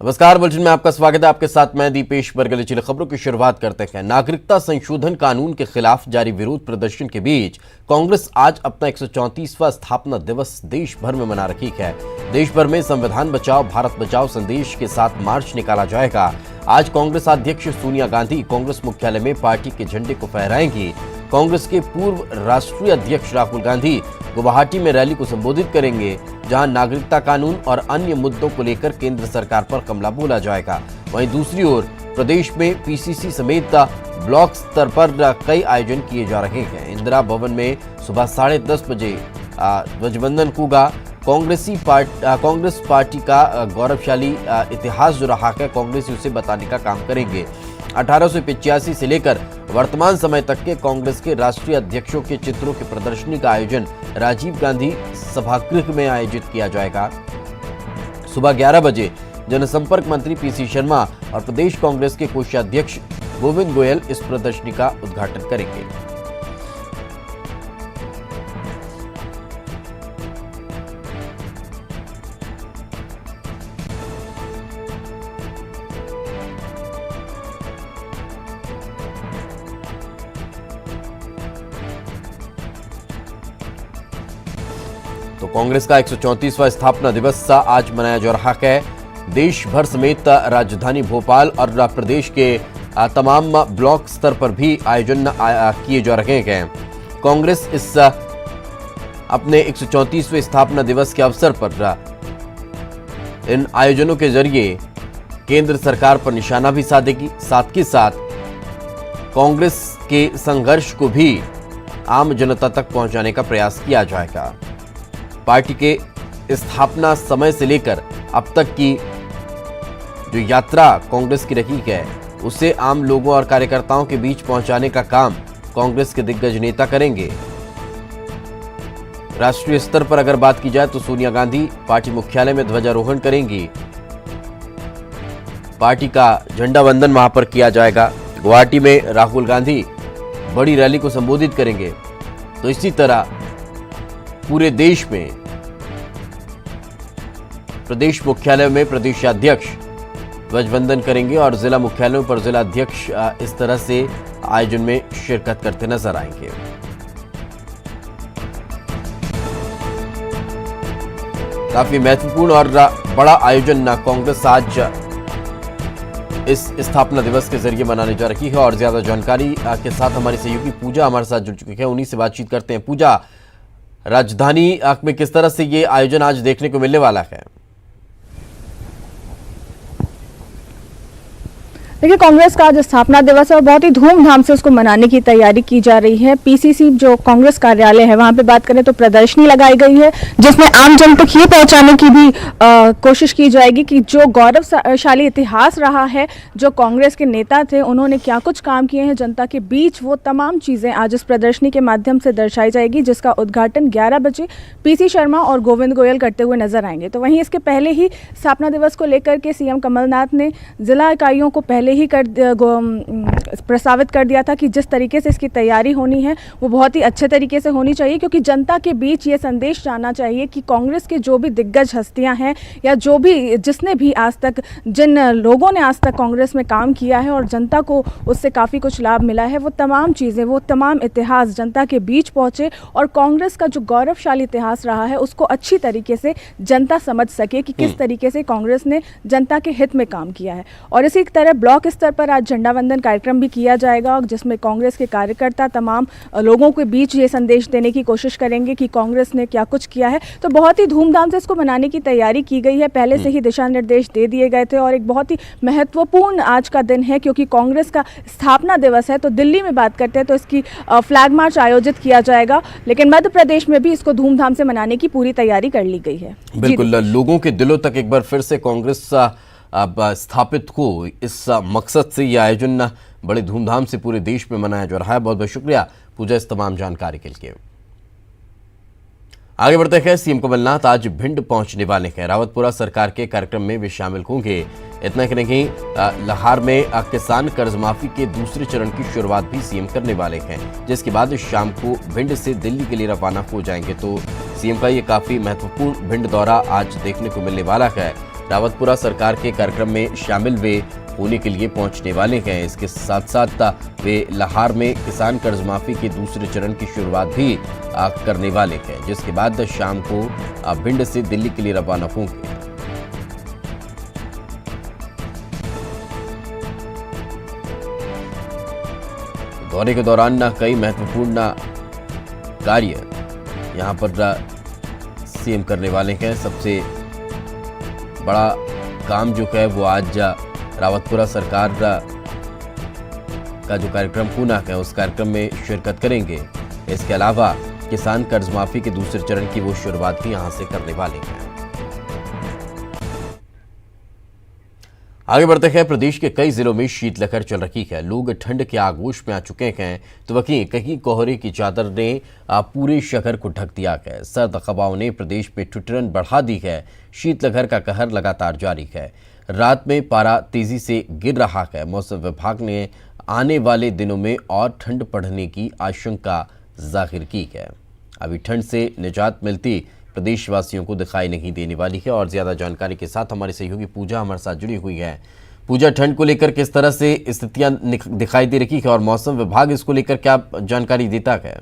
नमस्कार, बुलेटिन में आपका स्वागत है। आपके साथ मैं दीपेश बरगले। चलिए खबरों की शुरुआत करते हैं। नागरिकता संशोधन कानून के खिलाफ जारी विरोध प्रदर्शन के बीच कांग्रेस आज अपना 134वां स्थापना दिवस देश भर में मना रही है। देश भर में संविधान बचाओ भारत बचाओ संदेश के साथ मार्च निकाला जाएगा। आज कांग्रेस अध्यक्ष सोनिया गांधी कांग्रेस मुख्यालय में पार्टी के झंडे को फहराएंगी। कांग्रेस के पूर्व राष्ट्रीय अध्यक्ष राहुल गांधी गुवाहाटी में रैली को संबोधित करेंगे, जहां नागरिकता कानून और अन्य मुद्दों को लेकर केंद्र सरकार पर हमला बोला जाएगा। वहीं दूसरी ओर प्रदेश में पीसीसी समेत ब्लॉक स्तर पर कई आयोजन किए जा रहे हैं। इंदिरा भवन में सुबह 10:30 बजे ध्वजवंदन होगा। कांग्रेस पार्टी का गौरवशाली इतिहास जो रहा है, कांग्रेसी उसे बताने का काम करेंगे। 1885 से लेकर वर्तमान समय तक के कांग्रेस के राष्ट्रीय अध्यक्षों के चित्रों की प्रदर्शनी का आयोजन राजीव गांधी सभागृह में आयोजित किया जाएगा। सुबह 11 बजे जनसंपर्क मंत्री पीसी शर्मा और प्रदेश कांग्रेस के कोषाध्यक्ष गोविंद गोयल इस प्रदर्शनी का उद्घाटन करेंगे। तो कांग्रेस का 134वां स्थापना दिवस आज मनाया जा रहा है। देश भर समेत राजधानी भोपाल और प्रदेश के तमाम ब्लॉक स्तर पर भी आयोजन किए जा रहे हैं। कांग्रेस इस अपने 134वें स्थापना दिवस के अवसर पर इन आयोजनों के जरिए केंद्र सरकार पर निशाना भी साधेगी। साथ ही साथ कांग्रेस के संघर्ष को भी आम जनता तक पहुंचाने का प्रयास किया जाएगा। पार्टी के स्थापना समय से लेकर अब तक की जो यात्रा कांग्रेस की रही है, उसे आम लोगों और कार्यकर्ताओं के बीच पहुंचाने का काम कांग्रेस के दिग्गज नेता करेंगे। राष्ट्रीय स्तर पर अगर बात की जाए तो सोनिया गांधी पार्टी मुख्यालय में ध्वजारोहण करेंगी। पार्टी का झंडा वंदन वहां पर किया जाएगा। गुवाहाटी में राहुल गांधी बड़ी रैली को संबोधित करेंगे। तो इसी तरह पूरे देश में प्रदेश मुख्यालय में प्रदेशाध्यक्ष ध्वजवंदन करेंगे और जिला मुख्यालयों पर जिला अध्यक्ष इस तरह से आयोजन में शिरकत करते नजर आएंगे। काफी महत्वपूर्ण और बड़ा आयोजन कांग्रेस आज इस स्थापना दिवस के जरिए मनाने जा रही है। और ज्यादा जानकारी के साथ हमारी सहयोगी पूजा हमारे साथ जुड़ चुकी है, उन्हीं से बातचीत करते हैं। पूजा, राजधानी में किस तरह से ये आयोजन आज देखने को मिलने वाला है? देखिए, कांग्रेस का आज स्थापना दिवस है और बहुत ही धूमधाम से उसको मनाने की तैयारी की जा रही है। पीसीसी जो कांग्रेस कार्यालय है, वहां पे बात करें तो प्रदर्शनी लगाई गई है, जिसमें आम जन तक ये पहुंचाने की भी कोशिश की जाएगी कि जो गौरवशाली इतिहास रहा है, जो कांग्रेस के नेता थे, उन्होंने क्या कुछ काम किए हैं जनता के बीच, वो तमाम चीज़ें आज इस प्रदर्शनी के माध्यम से दर्शाई जाएगी, जिसका उद्घाटन 11 बजे पीसी शर्मा और गोविंद गोयल करते हुए नजर आएंगे। तो वहीं इसके पहले ही स्थापना दिवस को लेकर के सीएम कमलनाथ ने जिला इकाइयों को पहले ही प्रस्तावित कर दिया था कि जिस तरीके से इसकी तैयारी होनी है वो बहुत ही अच्छे तरीके से होनी चाहिए, क्योंकि जनता के बीच ये संदेश जाना चाहिए कि कांग्रेस के जो भी दिग्गज हस्तियां हैं या जो भी जिसने भी आज तक जिन लोगों ने आज तक कांग्रेस में काम किया है और जनता को उससे काफ़ी कुछ लाभ मिला है, वो तमाम चीज़ें, वो तमाम इतिहास जनता के बीच पहुँचे और कांग्रेस का जो गौरवशाली इतिहास रहा है उसको अच्छी तरीके से जनता समझ सके कि किस तरीके से कांग्रेस ने जनता के हित में काम किया है। और इसी तरह ब्लॉक स्तर पर आज झंडा वंदन कार्यक्रम भी किया जाएगा, जिसमें कांग्रेस के कार्यकर्ता तमाम लोगों के बीच ये संदेश देने की कोशिश करेंगे कि कांग्रेस ने क्या कुछ किया है। तो बहुत ही धूमधाम से इसको मनाने की तैयारी की गई है। पहले से ही दिशा निर्देश दे दिए गए थे और एक बहुत ही महत्वपूर्ण आज का दिन है, क्योंकि कांग्रेस का स्थापना दिवस है। तो दिल्ली में बात करते हैं तो इसकी फ्लैग मार्च आयोजित किया जाएगा, लेकिन मध्य प्रदेश में भी इसको धूमधाम से मनाने की पूरी तैयारी कर ली गई है। बिल्कुल, लोगों के दिलों तक एक बार फिर से कांग्रेस अब स्थापित हो, इस मकसद से यह आयोजन बड़े धूमधाम से पूरे देश में मनाया जा रहा है। बहुत बहुत शुक्रिया पूजा इस तमाम जानकारी के लिए। आगे बढ़ते हैं। सीएम कमलनाथ आज भिंड पहुंचने वाले हैं। रावतपुरा सरकार के कार्यक्रम में वे शामिल होंगे। इतना ही नहीं, लाहौर में किसान कर्ज माफी के दूसरे चरण की शुरुआत भी सीएम करने वाले हैं, जिसके बाद शाम को भिंड से दिल्ली के लिए रवाना हो जाएंगे। तो सीएम का ये काफी महत्वपूर्ण भिंड दौरा आज देखने को मिलने वाला है। रावतपुरा सरकार के कार्यक्रम में शामिल वे होने के लिए पहुंचने वाले हैं। इसके साथ साथ वे लाहौर में किसान कर्ज माफी के दूसरे चरण की शुरुआत भी करने वाले हैं, जिसके बाद शाम को भिंड से दिल्ली के लिए रवाना होंगे। दौरे के दौरान कई महत्वपूर्ण कार्य यहां पर सीएम करने वाले हैं। सबसे बड़ा काम जो है वो आज रावतपुरा सरकार का जो कार्यक्रम पूना है उस कार्यक्रम में शिरकत करेंगे। इसके अलावा किसान कर्ज माफी के दूसरे चरण की वो शुरुआत भी यहां से करने वाले हैं। आगे बढ़ते हैं। प्रदेश के कई जिलों में शीतलहर चल रही है। लोग ठंड के आगोश में आ चुके हैं, तो वहीं कहीं कोहरे की चादर ने पूरे शहर को ढक दिया है। सर्द हवाओं ने प्रदेश में ठिठुरन बढ़ा दी है। शीतलहर का कहर लगातार जारी है। रात में पारा तेजी से गिर रहा है। मौसम विभाग ने आने वाले दिनों में और ठंड बढ़ने की आशंका जाहिर की है। अभी ठंड से निजात मिलती प्रदेशवासियों को दिखाई नहीं देने वाली है। और ज्यादा जानकारी के साथ हमारी सहयोगी पूजा हमारे साथ जुड़ी हुई है। पूजा, ठंड को लेकर किस तरह से स्थितियां दिखाई दे रही है और मौसम विभाग इसको लेकर क्या जानकारी देता है?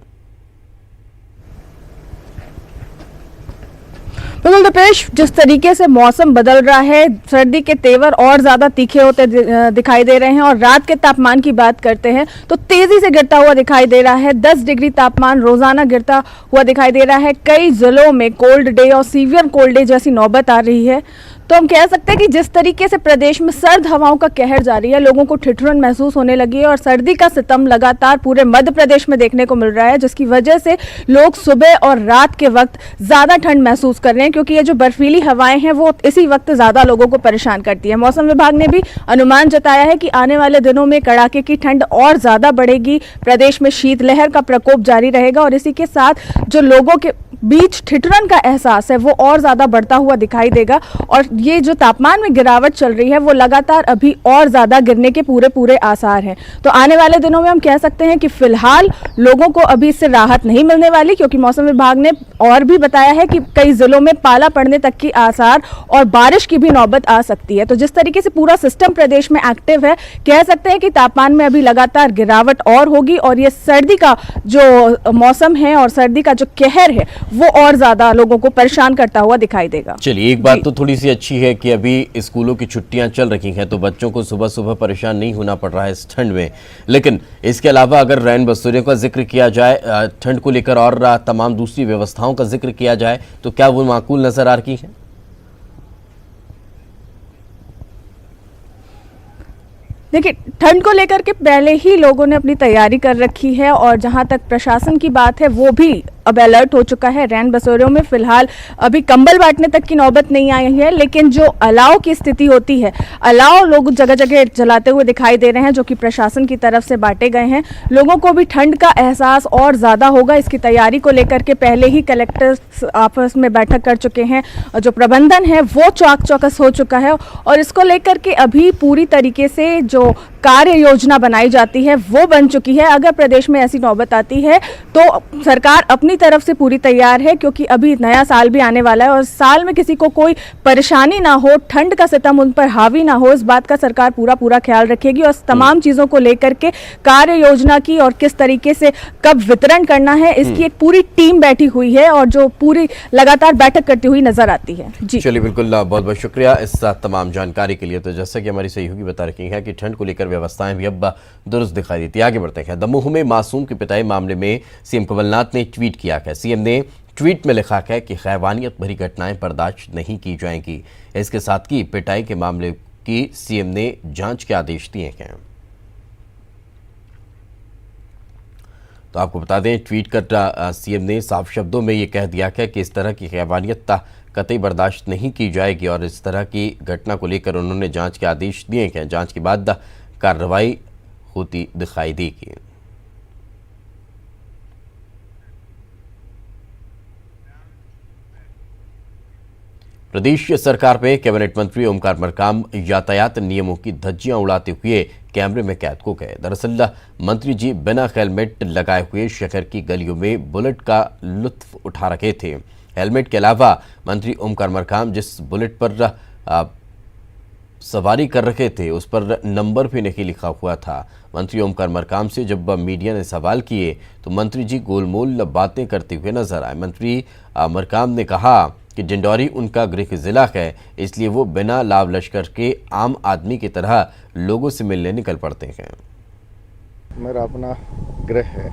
बिल्कुल दीपेश, जिस तरीके से मौसम बदल रहा है, सर्दी के तेवर और ज़्यादा तीखे होते दिखाई दे रहे हैं। और रात के तापमान की बात करते हैं तो तेज़ी से गिरता हुआ दिखाई दे रहा है। 10 डिग्री तापमान रोज़ाना गिरता हुआ दिखाई दे रहा है। कई ज़िलों में कोल्ड डे और सीवियर कोल्ड डे जैसी नौबत आ रही है। तो हम कह सकते हैं कि जिस तरीके से प्रदेश में सर्द हवाओं का कहर जारी है, लोगों को ठिठुरन महसूस होने लगी है और सर्दी का सितम लगातार पूरे मध्य प्रदेश में देखने को मिल रहा है, जिसकी वजह से लोग सुबह और रात के वक्त ज़्यादा ठंड महसूस कर रहे हैं, क्योंकि ये जो बर्फीली हवाएं हैं वो इसी वक्त ज़्यादा लोगों को परेशान करती है। मौसम विभाग ने भी अनुमान जताया है कि आने वाले दिनों में कड़ाके की ठंड और ज़्यादा बढ़ेगी। प्रदेश में शीतलहर का प्रकोप जारी रहेगा और इसी के साथ जो लोगों के बीच ठिठुरन का एहसास है वो और ज़्यादा बढ़ता हुआ दिखाई देगा। और ये जो तापमान में गिरावट चल रही है वो लगातार अभी और ज़्यादा गिरने के पूरे आसार हैं। तो आने वाले दिनों में हम कह सकते हैं कि फिलहाल लोगों को अभी इससे राहत नहीं मिलने वाली, क्योंकि मौसम विभाग ने और भी बताया है कि कई जिलों में पाला पड़ने तक की आसार और बारिश की भी नौबत आ सकती है। तो जिस तरीके से पूरा सिस्टम प्रदेश में एक्टिव है, कह सकते हैं कि तापमान में अभी लगातार गिरावट और होगी और ये सर्दी का जो मौसम है और सर्दी का जो कहर है वो और ज्यादा लोगों को परेशान करता हुआ दिखाई देगा। चलिए, एक बात तो थोड़ी सी अच्छी है कि अभी स्कूलों की छुट्टियां चल रही हैं, तो बच्चों को सुबह सुबह परेशान नहीं होना पड़ रहा है इस ठंड में। लेकिन इसके अलावा अगर रैन बसेरों का जिक्र किया जाए, ठंड को लेकर और तमाम दूसरी व्यवस्थाओं का जिक्र किया जाए, तो क्या वो माकूल नजर आ रही है? देखिए, ठंड को लेकर के पहले ही लोगों ने अपनी तैयारी कर रखी है और जहां तक प्रशासन की बात है वो भी अब अलर्ट हो चुका है। रैन बसेरों में फिलहाल अभी कंबल बांटने तक की नौबत नहीं आई है, लेकिन जो अलाव की स्थिति होती है, अलाव लोग जगह जगह जलाते हुए दिखाई दे रहे हैं, जो कि प्रशासन की तरफ से बांटे गए हैं। लोगों को भी ठंड का एहसास और ज़्यादा होगा। इसकी तैयारी को लेकर के पहले ही कलेक्टर्स आपस में बैठक कर चुके हैं। जो प्रबंधन है वो चाक चौकस हो चुका है और इसको लेकर के अभी पूरी तरीके से जो कार्य योजना बनाई जाती है वो बन चुकी है। अगर प्रदेश में ऐसी नौबत आती है तो सरकार अपनी तरफ से पूरी तैयार है, क्योंकि अभी नया साल भी आने वाला है और साल में किसी को कोई परेशानी ना हो, ठंड का सितम उन पर हावी ना हो, इस बात का सरकार पूरा ख्याल रखेगी। और तमाम चीज़ों को लेकर के कार्य योजना की और किस तरीके से कब वितरण करना है, इसकी एक पूरी टीम बैठी हुई है और जो पूरी लगातार बैठक करती हुई नजर आती है। जी चलिए, बिल्कुल, बहुत बहुत शुक्रिया इस तमाम जानकारी के लिए। तो जैसा कि हमारी सहयोगी बता रही है कि ठंड को लेकर व्यवस्थाएं भी अब दुरुस्त दिखाई देती है। आगे बढ़ते हैं। दमोह में मासूम की पिटाई मामले में सीएम कमलनाथ ने ट्वीट किया है। सीएम ने ट्वीट में लिखा है कि हैवानियत भरी घटनाएं बर्दाश्त नहीं की जाएंगी। इसके साथ ही पिटाई के मामले की सीएम ने जांच के आदेश दिए हैं। तो आपको बता दें, ट्वीट कर सीएम ने साफ शब्दों में ये कह दिया है कि इस तरह की हैवानियत कतई बर्दाश्त नहीं की जाएगी और इस तरह की घटना को लेकर उन्होंने जांच के आदेश दिए हैं। जांच के बाद कार्रवाई होती दिखाई देगी। प्रदेश सरकार में कैबिनेट मंत्री ओमकार मरकाम यातायात नियमों की धज्जियां उड़ाते हुए कैमरे में कैद हो गए। दरअसल मंत्री जी बिना हेलमेट लगाए हुए शहर की गलियों में बुलेट का लुत्फ उठा रहे थे। हेलमेट के अलावा मंत्री ओमकार मरकाम जिस बुलेट पर सवारी कर रहे थे उस पर नंबर भी नहीं लिखा हुआ था। मंत्री ओमकार मरकाम से जब मीडिया ने सवाल किए तो मंत्री जी गोलमोल बातें करते हुए नजर आए। मंत्री मरकाम ने कहा कि डिंडौरी उनका गृह जिला है, इसलिए वो बिना लाव लश्कर के आम आदमी की तरह लोगों से मिलने निकल पड़ते हैं। मेरा अपना गृह है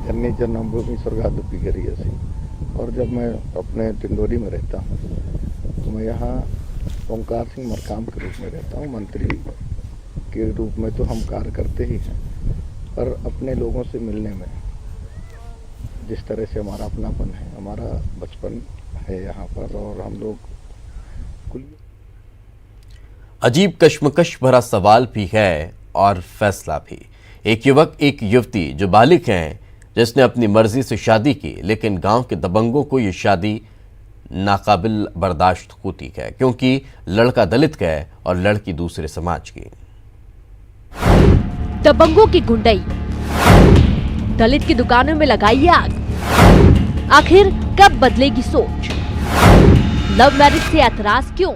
जन्नी जन्मभूमि स्वर्गादुपी गरी ऐसी, और जब मैं अपने डिंडोरी में रहता हूँ तो मैं यहाँ ओमकार सिंह मरकाम के रूप में रहता हूँ। मंत्री के रूप में तो हम कार्य करते ही हैं, पर अपने लोगों से मिलने में जिस तरह से हमारा अपनापन है, हमारा बचपन है यहाँ पर, और हम लोग कुल अजीब कश्मकश भरा सवाल भी है और फैसला भी। एक युवक एक युवती जो बालिग हैं, जिसने अपनी मर्जी से शादी की, लेकिन गांव के दबंगों को ये शादी नाकाबिल बर्दाश्त होती है, क्योंकि लड़का दलित का है और लड़की दूसरे समाज की। दबंगों की गुंडई, दलित की दुकानों में लगाई आग, आखिर कब बदलेगी सोच? लव मैरिज से ऐतराज क्यों?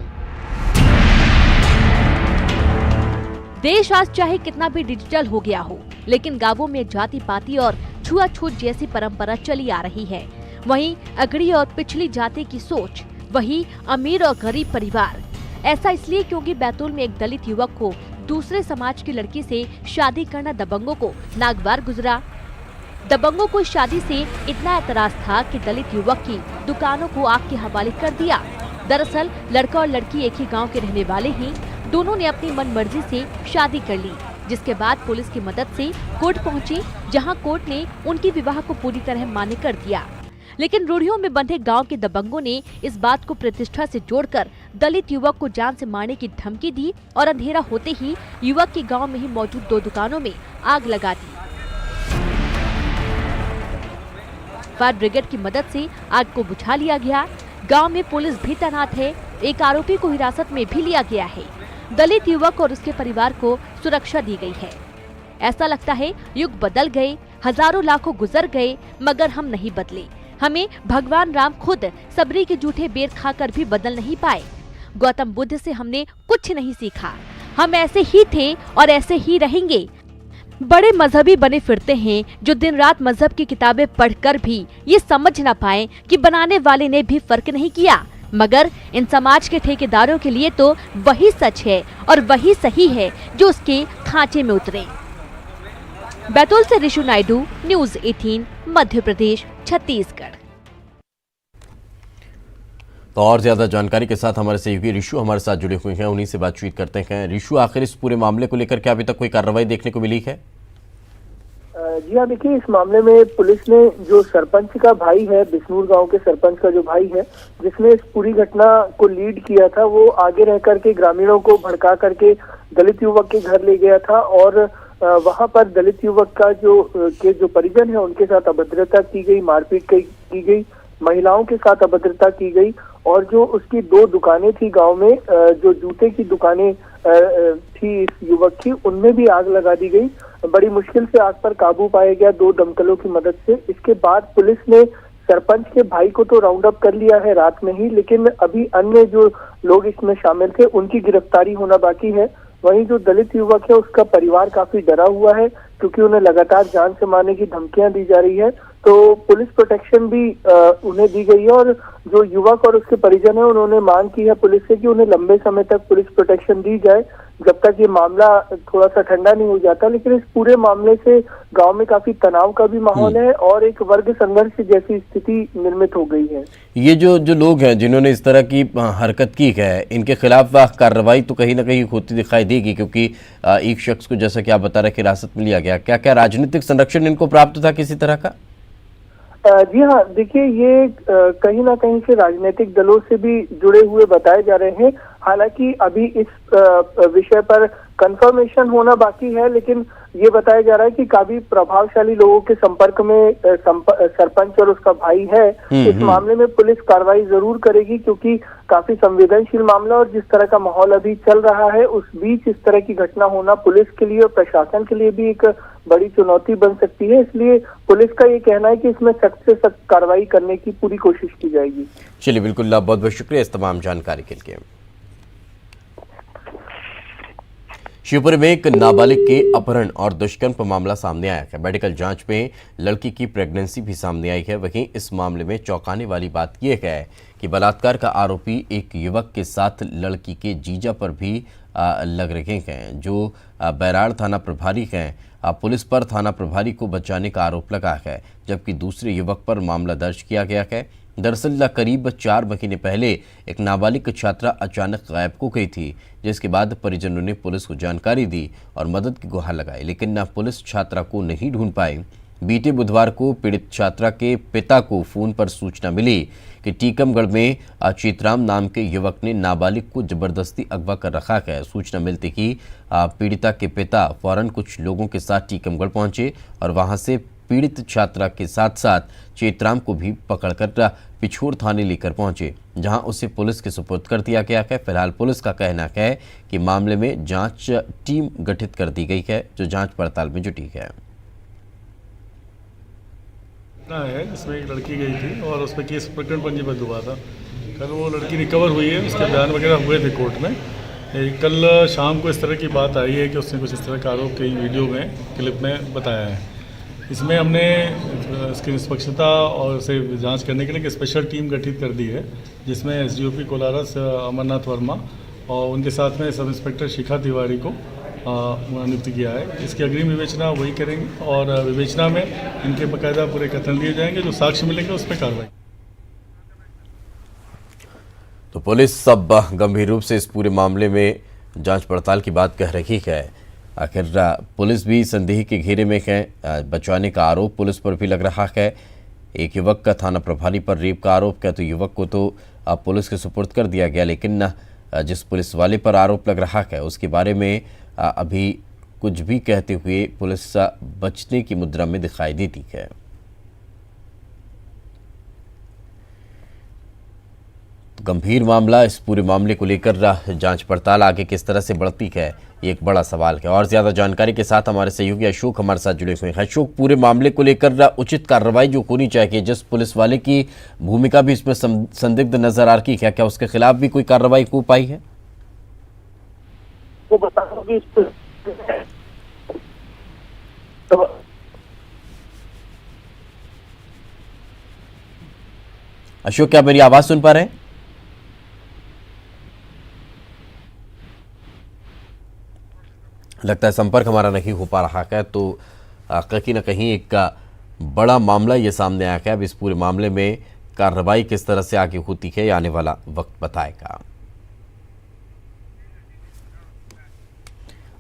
देश आज चाहे कितना भी डिजिटल हो गया हो, लेकिन गांवों में जाति पाति और छुआछूत जैसी परंपरा चली आ रही है। वहीं अगड़ी और पिछली जाति की सोच, वही अमीर और गरीब परिवार। ऐसा इसलिए क्योंकि बैतूल में एक दलित युवक को दूसरे समाज की लड़की से शादी करना दबंगों को नागवार गुजरा। दबंगों को शादी से इतना एतराज था कि दलित युवक की दुकानों को आग के हवाले कर दिया। दरअसल लड़का और लड़की एक ही गांव के रहने वाले ही, दोनों ने अपनी मनमर्जी से शादी कर ली, जिसके बाद पुलिस की मदद से कोर्ट पहुंची, जहां कोर्ट ने उनकी विवाह को पूरी तरह मान्य कर दिया। लेकिन रूढ़ियों में बंधे गांव के दबंगों ने इस बात को प्रतिष्ठा से जोड़कर दलित युवक को जान से मारने की धमकी दी और अंधेरा होते ही युवक की गांव में ही मौजूद 2 दुकानों में आग लगा दी। फायर ब्रिगेड की मदद से आग को बुझा लिया गया। गांव में पुलिस भी तैनात है। एक आरोपी को हिरासत में भी लिया गया है। दलित युवक और उसके परिवार को सुरक्षा दी गई है। ऐसा लगता है युग बदल गए, हजारों लाखों गुजर गए, मगर हम नहीं बदले। हमें भगवान राम खुद सबरी के जूठे बेर खाकर भी बदल नहीं पाए। गौतम बुद्ध से हमने कुछ नहीं सीखा। हम ऐसे ही थे और ऐसे ही रहेंगे। बड़े मजहबी बने फिरते हैं जो दिन रात मजहब की किताबें पढ़कर भी ये समझ न पाए कि बनाने वाले ने भी फर्क नहीं किया। मगर इन समाज के ठेकेदारों के लिए तो वही सच है और वही सही है जो उसके खांचे में उतरे। बैतूल से ऋषु नायडू, न्यूज़ 18, मध्य प्रदेश, छत्तीसगढ़। तो और ज्यादा जानकारी के साथ हमारे सहयोगी ऋषु हमारे साथ जुड़े हुए हैं, उन्हीं से बातचीत करते हैं। ऋषु, आखिर इस पूरे मामले को लेकर क्या अभी तक कोई कार्रवाई देखने को मिली है? जी हाँ, देखिए, इस मामले में पुलिस ने जो सरपंच का भाई है, बिस्नूर गांव के सरपंच का जो भाई है, जिसने इस पूरी घटना को लीड किया था, वो आगे रह करके ग्रामीणों को भड़का करके दलित युवक के घर ले गया था और वहां पर दलित युवक का जो परिजन है उनके साथ अभद्रता की गई, मारपीट की गई, महिलाओं के साथ अभद्रता की गई और जो उसकी 2 दुकानें थी गांव में, जो जूते की दुकानें थी इस युवक की, उनमें भी आग लगा दी गई। बड़ी मुश्किल से आग पर काबू पाया गया 2 दमकलों की मदद से। इसके बाद पुलिस ने सरपंच के भाई को तो राउंड अप कर लिया है रात में ही, लेकिन अभी अन्य जो लोग इसमें शामिल थे उनकी गिरफ्तारी होना बाकी है। वहीं जो दलित युवक है उसका परिवार काफी डरा हुआ है क्योंकि उन्हें लगातार जान से मारने की धमकियां दी जा रही है, तो पुलिस प्रोटेक्शन भी उन्हें दी गई है। और जो युवक और उसके परिजन है उन्होंने मांग की है पुलिस से कि उन्हें लंबे समय तक पुलिस प्रोटेक्शन दी जाए जब तक ये मामला थोड़ा सा ठंडा नहीं हो जाता। लेकिन इस पूरे मामले से गांव में काफी तनाव का भी माहौल है और एक वर्ग संघर्ष जैसी स्थिति निर्मित हो गई है। ये जो लोग हैं जिन्होंने इस तरह की हरकत की है, इनके खिलाफ कार्रवाई तो कहीं ना कहीं होती दिखाई देगी, क्योंकि एक शख्स को, जैसा कि आप बता रहे, हिरासत में लिया गया। क्या क्या राजनीतिक संरक्षण इनको प्राप्त था किसी तरह का? जी हाँ, देखिए, ये कहीं ना कहीं से राजनीतिक दलों से भी जुड़े हुए बताए जा रहे हैं। हालांकि अभी इस विषय पर कंफर्मेशन होना बाकी है, लेकिन ये बताया जा रहा है कि काफी प्रभावशाली लोगों के संपर्क में सरपंच और उसका भाई है। इस मामले में पुलिस कार्रवाई जरूर करेगी क्योंकि काफी संवेदनशील मामला और जिस तरह का माहौल अभी चल रहा है उस बीच इस तरह की घटना होना पुलिस के लिए और प्रशासन के लिए भी एक बड़ी चुनौती बन सकती है। इसलिए पुलिस का ये कहना है कि इसमें सख्त से सख्त कार्रवाई करने की पूरी कोशिश की जाएगी। चलिए, बिल्कुल, बहुत बहुत शुक्रिया इस तमाम जानकारी के लिए। शिवपुरी में एक नाबालिग के अपहरण और दुष्कर्म का मामला सामने आया है। मेडिकल जांच में लड़की की प्रेगनेंसी भी सामने आई है। वहीं इस मामले में चौंकाने वाली बात यह है कि बलात्कार का आरोपी एक युवक के साथ लड़की के जीजा पर भी लग रहे हैं, जो बैराड़ थाना प्रभारी हैं। पुलिस पर थाना प्रभारी को बचाने का आरोप लगा है, जबकि दूसरे युवक पर मामला दर्ज किया गया है। दरअसल करीब 4 महीने पहले एक नाबालिग छात्रा अचानक गायब हो गई थी, जिसके बाद परिजनों ने पुलिस को जानकारी दी और मदद की गुहार लगाई, लेकिन न पुलिस छात्रा को नहीं ढूंढ पाई। बीते बुधवार को पीड़ित छात्रा के पिता को फोन पर सूचना मिली कि टीकमगढ़ में चितराम नाम के युवक ने नाबालिग को जबरदस्ती अगवा कर रखा है। सूचना मिलती ही पीड़िता के पिता फौरन कुछ लोगों के साथ टीकमगढ़ पहुंचे और वहां से पीड़ित छात्रा के साथ साथ चितराम को भी पकड़कर पिछोर थाने लेकर पहुंचे, जहां उसे पुलिस के सुपुर्द कर दिया गया है। फिलहाल पुलिस का कहना है कि मामले में जांच टीम गठित कर दी गई है, जो जांच पड़ताल में जुटी है। है इसमें एक लड़की गई थी और उस पर केस प्रकरण पंजीबद्ध हुआ था। कल वो लड़की रिकवर हुई है, उसके बयान वगैरह हुए थे कोर्ट में। कल शाम को इस तरह की बात आई है कि उसने कुछ इस तरह का आरोप कई वीडियो में क्लिप में बताया है। इसमें हमने इसकी निष्पक्षता और उसे जांच करने के लिए एक स्पेशल टीम गठित कर दी है, जिसमें एसडीओपी कोलारस अमरनाथ वर्मा और उनके साथ में सब इंस्पेक्टर शिखा तिवारी को नियुक्त किया है। इसकी अग्रिम विवेचना वही करेंगे और विवेचना में इनके बाकायदा पूरे कथन दिए जाएंगे, जो साक्ष्य मिलेंगे उस पर कार्रवाई। तो पुलिस सब गंभीर रूप से इस पूरे मामले में जांच पड़ताल की बात कह रही है। आखिर पुलिस भी संदेह के घेरे में है। बचाने का आरोप पुलिस पर भी लग रहा है। एक युवक का थाना प्रभारी पर रेप का आरोप है, तो युवक को तो पुलिस के सुपुर्द कर दिया गया, लेकिन जिस पुलिस वाले पर आरोप लग रहा है उसके बारे में अभी कुछ भी कहते हुए पुलिस बचने की मुद्रा में दिखाई देती है। गंभीर मामला, इस पूरे मामले को लेकर जांच पड़ताल आगे किस तरह से बढ़ती है, ये एक बड़ा सवाल है। और ज्यादा जानकारी के साथ हमारे सहयोगी अशोक हमारे साथ जुड़े हुए हैं। अशोक, पूरे मामले को लेकर उचित कार्रवाई जो होनी चाहिए, जिस पुलिस वाले की भूमिका भी इसमें संदिग्ध नजर आ रही है, क्या उसके खिलाफ भी कोई कार्रवाई हो पाई है? वो बता दो कि अशोक, क्या मेरी आवाज सुन पा रहे हैं? लगता है संपर्क हमारा नहीं हो पा रहा है, तो कहीं ना कहीं एक बड़ा मामला ये सामने आया है। अब इस पूरे मामले में कार्रवाई किस तरह से आगे होती है, आने वाला वक्त बताएगा।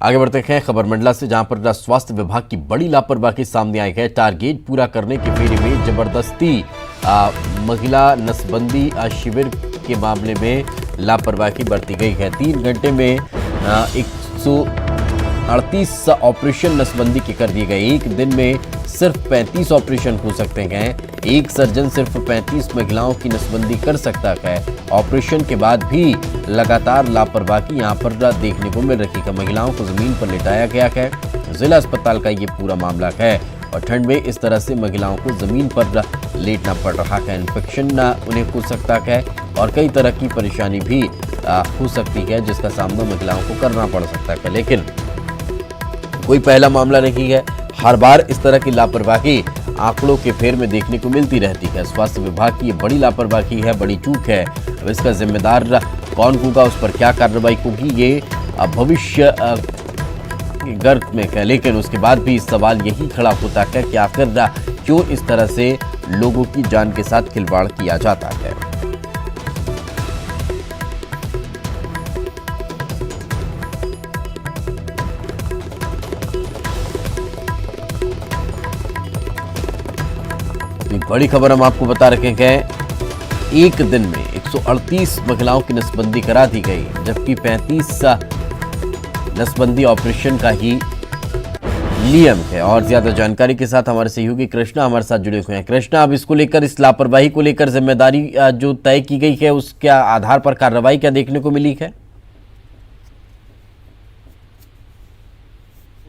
आगे बढ़ते हैं खबर मंडला से, जहां पर स्वास्थ्य विभाग की बड़ी लापरवाही सामने आई है। टारगेट पूरा करने के फेरे में जबरदस्ती महिला नसबंदी शिविर के मामले में लापरवाही बरती गई है। 3 घंटे में 138 ऑपरेशन नसबंदी के कर दिए गए। एक दिन में सिर्फ 35 ऑपरेशन हो सकते हैं। एक सर्जन सिर्फ 35 महिलाओं की नसबंदी कर सकता है। ऑपरेशन के बाद भी लगातार लापरवाही यहां पर देखने को मिल रही है। महिलाओं को जमीन पर लिटाया गया है। जिला अस्पताल का ये पूरा मामला है और ठंड में इस तरह से महिलाओं को जमीन पर लेटना पड़ रहा है। इन्फेक्शन उन्हें हो सकता है और कई तरह की परेशानी भी हो सकती है, जिसका सामना महिलाओं को करना पड़ सकता है। लेकिन कोई पहला मामला नहीं है। हर बार इस तरह की लापरवाही आंकड़ों के फेर में देखने को मिलती रहती है। स्वास्थ्य विभाग की ये बड़ी लापरवाही है, बड़ी चूक है। अब इसका जिम्मेदार कौन होगा, उस पर क्या कार्रवाई होगी, ये भविष्य गर्त में है। लेकिन उसके बाद भी सवाल यही खड़ा होता है कि आखिर क्यों इस तरह से लोगों की जान के साथ खिलवाड़ किया जाता है। बड़ी खबर हम आपको बता रहे हैं, एक दिन में 138 महिलाओं की नसबंदी करा दी गई, जबकि 35 नसबंदी ऑपरेशन का ही नियम है। और ज्यादा जानकारी के साथ हमारे सहयोगी कृष्णा हमारे साथ जुड़े हुए हैं। कृष्णा, अब इसको लेकर, इस लापरवाही को लेकर जिम्मेदारी जो तय की गई है, उसके आधार पर कार्रवाई क्या देखने को मिली है?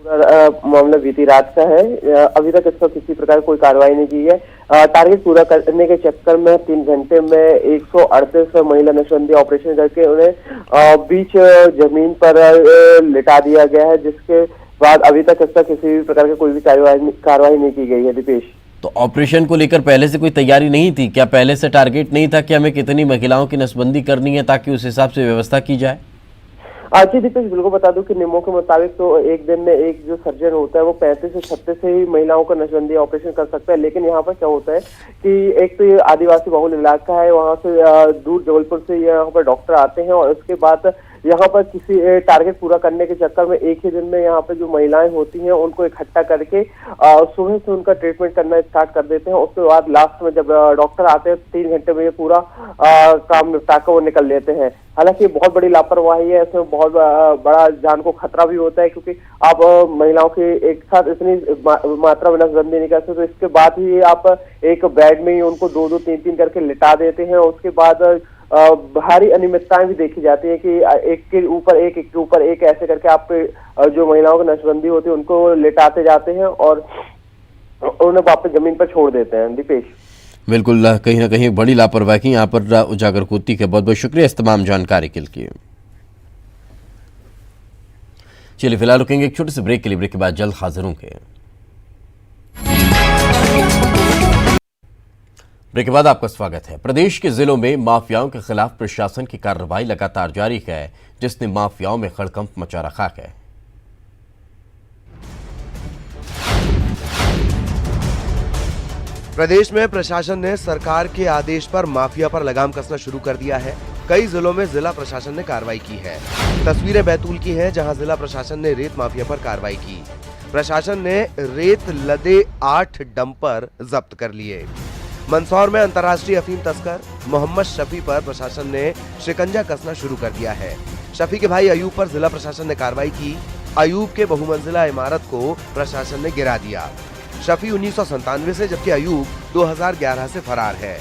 मामला बीती रात का है। अभी तक इस पर किसी प्रकार कोई कार्रवाई नहीं की है। टारगेट पूरा करने के चक्कर में 3 घंटे में 138 महिला नशबंदी ऑपरेशन करके उन्हें बीच जमीन पर लिटा दिया गया है, जिसके बाद अभी तक इस पर किसी भी प्रकार की कोई भी कार्रवाई नहीं की गई है। दीपेश, तो ऑपरेशन को लेकर पहले से कोई तैयारी नहीं थी क्या? पहले से टारगेट नहीं था कि हमें कितनी महिलाओं की नसबंदी करनी है ताकि उस हिसाब से व्यवस्था की जाए? जी दीपेश, बिल्कुल बता दूं कि नियमों के मुताबिक तो एक दिन में एक जो सर्जन होता है वो 35 से 36 से ही महिलाओं का नसबंदी ऑपरेशन कर सकता है। लेकिन यहाँ पर क्या होता है कि एक तो ये आदिवासी बहुल इलाका है, वहाँ से दूर जबलपुर से यहाँ पर डॉक्टर आते हैं और उसके बाद यहाँ पर किसी टारगेट पूरा करने के चक्कर में एक ही दिन में यहाँ पे जो महिलाएं होती हैं उनको इकट्ठा करके सुबह से उनका ट्रीटमेंट करना स्टार्ट कर देते हैं। उसके बाद लास्ट में जब डॉक्टर आते हैं 3 घंटे में ये पूरा काम निपटा कर वो निकल लेते हैं। हालांकि बहुत बड़ी लापरवाही है, इसमें बहुत बड़ा जान को खतरा भी होता है, क्योंकि आप महिलाओं की एक साथ इतनी मात्रा में नसबंदी नहीं कर सकते। तो इसके बाद ही आप एक बेड में ही उनको 2-2, 3-3 करके लिटा देते हैं। उसके बाद भारी अनियमितताएं भी देखी जाती है कि एक के ऊपर एक ऐसे करके आप जो महिलाओं की नसबंदी होती है उनको लिटाते जाते हैं और उन्हें वापस जमीन पर छोड़ देते हैं। दीपेश, बिल्कुल, कहीं ना कहीं बड़ी लापरवाही यहाँ पर उजागर होती है। बहुत बहुत शुक्रिया इस तमाम जानकारी के लिए। चलिए फिलहाल रुकेंगे एक छोटे से ब्रेक के लिए। ब्रेक के बाद जल्द हाजिर होंगे। ब्रेक के बाद आपका स्वागत है। प्रदेश के जिलों में माफियाओं के खिलाफ प्रशासन की कार्रवाई लगातार जारी है, जिसने माफियाओं में हड़कंप मचा रखा है। प्रदेश में प्रशासन ने सरकार के आदेश पर माफिया पर लगाम कसना शुरू कर दिया है। कई जिलों में जिला प्रशासन ने कार्रवाई की है। तस्वीरें बैतूल की हैं, जहां जिला प्रशासन ने रेत माफिया पर कार्रवाई की। प्रशासन ने रेत लदे 8 डंपर जब्त कर लिए। मंदसौर में अंतर्राष्ट्रीय अफीम तस्कर मोहम्मद शफी पर प्रशासन ने शिकंजा कसना शुरू कर दिया है। शफी के भाई अयूब पर जिला प्रशासन ने कार्रवाई की। अयूब के बहुमंजिला इमारत को प्रशासन ने गिरा दिया। शफी 1997 से जबकि अयूब 2011 से फरार है।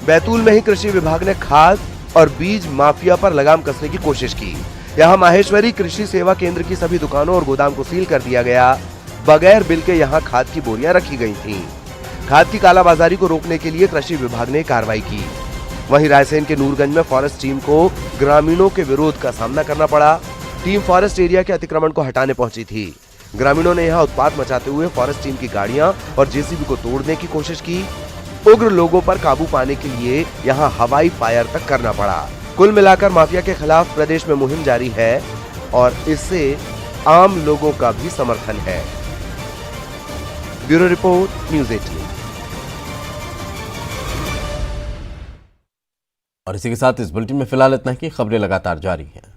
बैतूल में ही कृषि विभाग ने खाद और बीज माफिया पर लगाम कसने की कोशिश की। यहां माहेश्वरी कृषि सेवा केंद्र की सभी दुकानों और गोदाम को सील कर दिया गया। बगैर बिल के यहां खाद की बोरियां रखी गई थीं। खाद की कालाबाजारी को रोकने के लिए कृषि विभाग ने कार्रवाई की। वहीं रायसेन के नूरगंज में फॉरेस्ट टीम को ग्रामीणों के विरोध का सामना करना पड़ा। टीम फॉरेस्ट एरिया के अतिक्रमण को हटाने पहुंची थी। ग्रामीणों ने यहां उत्पात मचाते हुए फॉरेस्ट टीम की गाड़ियां और जेसीबी को तोड़ने की कोशिश की। उग्र लोगों पर काबू पाने के लिए यहां हवाई फायर तक करना पड़ा। कुल मिलाकर माफिया के खिलाफ प्रदेश में मुहिम जारी है और इससे आम लोगों का भी समर्थन है। Bureau report, news 18। और इसी के साथ इस बुलेटिन में फिलहाल इतना ही। खबरें लगातार जारी हैं।